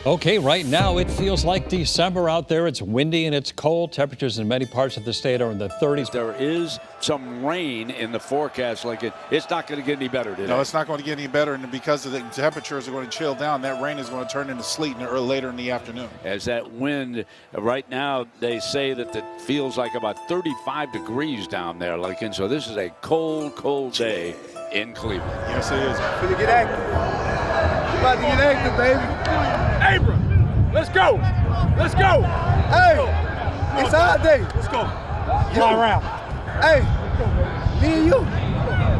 Okay, right now it feels like December out there. It's windy and it's cold. Temperatures in many parts of the state are in the 30s. There is some rain in the forecast. It's not going to get any better today. No, it's not going to get any better, and because of the temperatures are going to chill down, that rain is going to turn into sleet later in the afternoon. As that wind, right now, they say that it feels like about 35 degrees down there, and so this is a cold, cold day in Cleveland. Yes, it is. Gonna get active. We're about to get active, baby. Abram, let's go. Let's go. Hey, it's our day. Let's go. Fly around. Hey, me and you.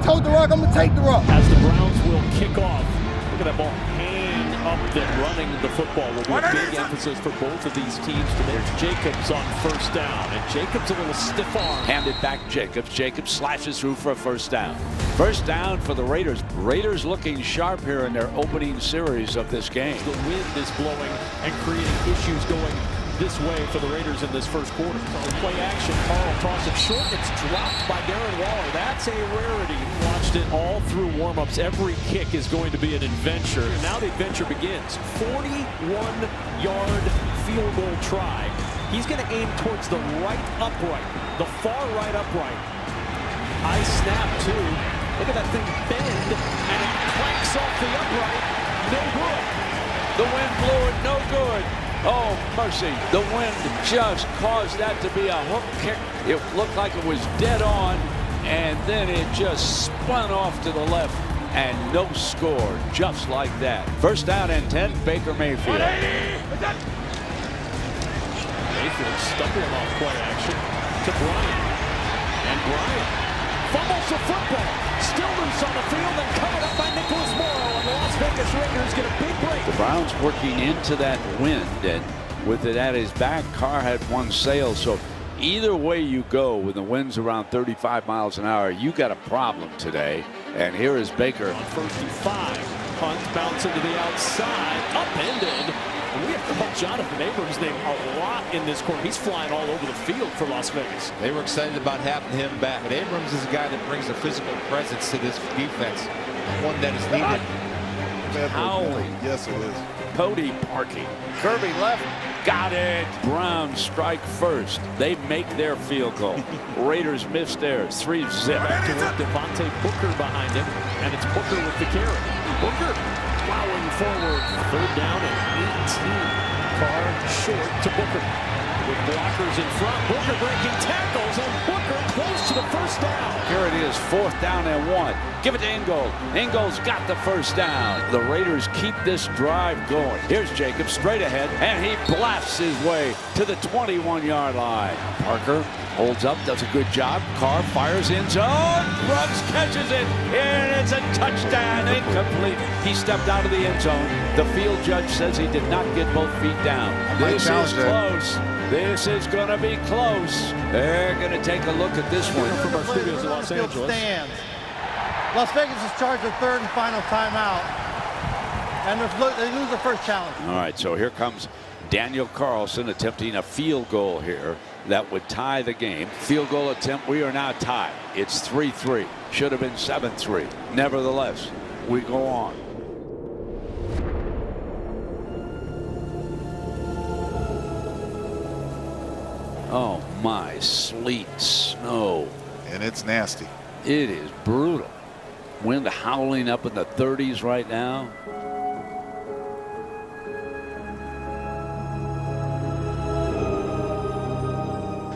Told the rock, I'm gonna take the rock. As the Browns will kick off. Look at that ball hang up, then running the football will be a big emphasis for both of these teams today. There's Jacobs on first down, and Jacobs a little stiff arm. Handed back Jacobs. Jacobs slashes through for a first down. First down for the Raiders. Raiders looking sharp here in their opening series of this game. The wind is blowing and creating issues going this way for the Raiders in this first quarter. So play action, Carl toss it short. It's dropped by Darren Waller. That's a rarity. Watched it all through warm-ups. Every kick is going to be an adventure. Now the adventure begins. 41-yard field goal try. He's going to aim towards the right upright, the far right upright. High snap too. Look at that thing bend, and it clanks off the upright. No good. The wind blew it, no good. Oh, mercy. The wind just caused that to be a hook kick. It looked like it was dead on, and then it just spun off to the left, and no score, just like that. First down and 10, Baker Mayfield. Mayfield stumbling off play action to Bryant. And Bryant fumbles the football. Still loose on the field and covered up by Nicholas Morrow. And the Las Vegas Raiders get a big break. The Browns working into that wind, and with it at his back, Carr had one sail. So either way you go, when the wind's around 35 miles an hour, you got a problem today. And here is Baker. On 1st and 5. Punt bounce into the outside. Upended. We have called Jonathan Abrams' name a lot in this quarter. He's flying all over the field for Las Vegas. They were excited about having him back. But Abrams is a guy that brings a physical presence to this defense. One that is needed. Howling. Yes, it is. Cody parking. Kirby left. Got it. Browns strike first. They make their field goal. Raiders missed theirs. 3-0. Devontae Booker behind him. And it's Booker with the carry. Booker plowing forward. 3rd down and 18. Carr short to Booker. With blockers in front. Booker breaking tackles, and Booker close to the first down. Here it is, 4th down and 1. Give it to Ingold. Ingold's got the first down. The Raiders keep this drive going. Here's Jacobs straight ahead, and he blasts his way to the 21-yard line. Parker holds up, does a good job. Carr fires in zone. Brooks catches it, and it's a touchdown. Incomplete. He stepped out of the end zone. The field judge says he did not get both feet down. This is close. This is going to be close. They're going to take a look at this one. From our studios in Los Angeles. Stands. Las Vegas is charged with 3rd and final timeout. And they lose the first challenge. All right, so here comes Daniel Carlson attempting a field goal here that would tie the game. Field goal attempt, we are now tied. It's 3-3. Should have been 7-3. Nevertheless, we go on. Oh my, sleet, snow. And it's nasty. It is brutal. Wind howling up in the 30s right now.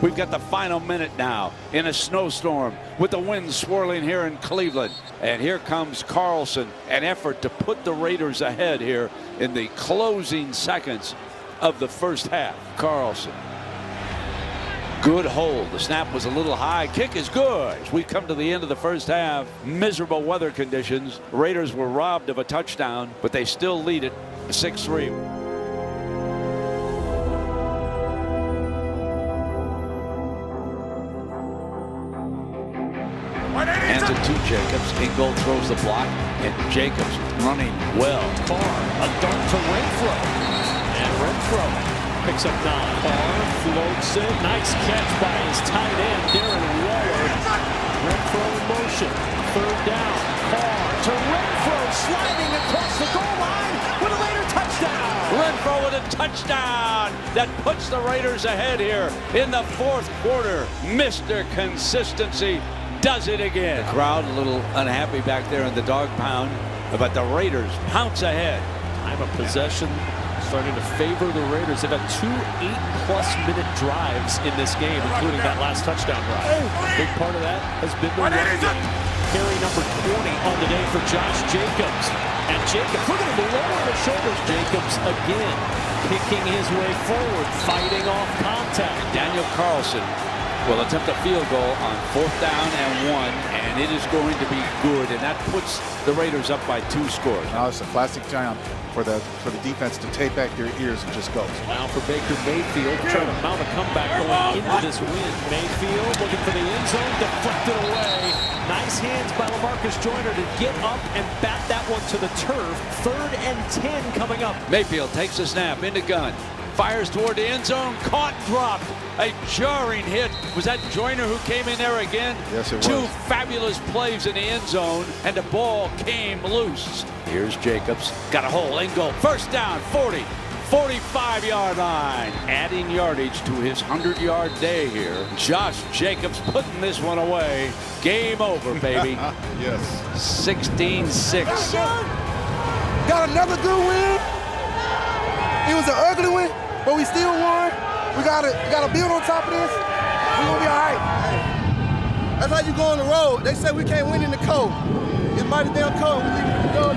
We've got the final minute now in a snowstorm with the wind swirling here in Cleveland. And here comes Carlson, an effort to put the Raiders ahead here in the closing seconds of the first half. Carlson. Good hold. The snap was a little high. Kick is good. As we come to the end of the first half, miserable weather conditions. Raiders were robbed of a touchdown, but they still lead it 6-3. Hands it to Jacobs. Ingold throws the block, and Jacobs running well. Carr, a dart to Renfro. And Renfro picks up 9. Carr floats it. Nice catch by his tight end, Darren Waller. Renfro in motion. 3rd down. Carr to Renfro, sliding across the goal line with a later touchdown. Renfro with touchdown that puts the Raiders ahead here in the fourth quarter. Mr. Consistency does it again. The crowd a little unhappy back there in the dog pound, but the Raiders pounce ahead. Time of possession starting to favor the Raiders. They've had 2 8-plus-minute drives in this game, including that last touchdown drive. Big part of that has been the run game. Carry number 20 on the day for Josh Jacobs. And Jacobs, look at him lower the shoulders. Jacobs again picking his way forward, fighting off contact. Daniel Carlson will attempt a field goal on 4th down and 1, and it is going to be good, and that puts the Raiders up by 2 scores. Now it's a classic time for the defense to tape back their ears and just go. Now for Baker Mayfield, trying to mount a comeback going into this win. Mayfield looking for the end zone, deflected away. Nice hands by LaMarcus Joyner to get up and bat that one to the turf. 3rd and 10 coming up. Mayfield takes a snap into gun. Fires toward the end zone, caught, dropped. A jarring hit. Was that Joyner who came in there again? Yes, it was. 2 fabulous plays in the end zone, and the ball came loose. Here's Jacobs. Got a hole, in goal. 1st down, 40, 45-yard line. Adding yardage to his 100-yard day here. Josh Jacobs putting this one away. Game over, baby. Yes. 16-6. Got another good win. It was an ugly one, but we still won. We gotta build on top of this. We're gonna be all right. That's how you go on the road. They say we can't win in the cold. It's mighty damn cold. We leave it to go.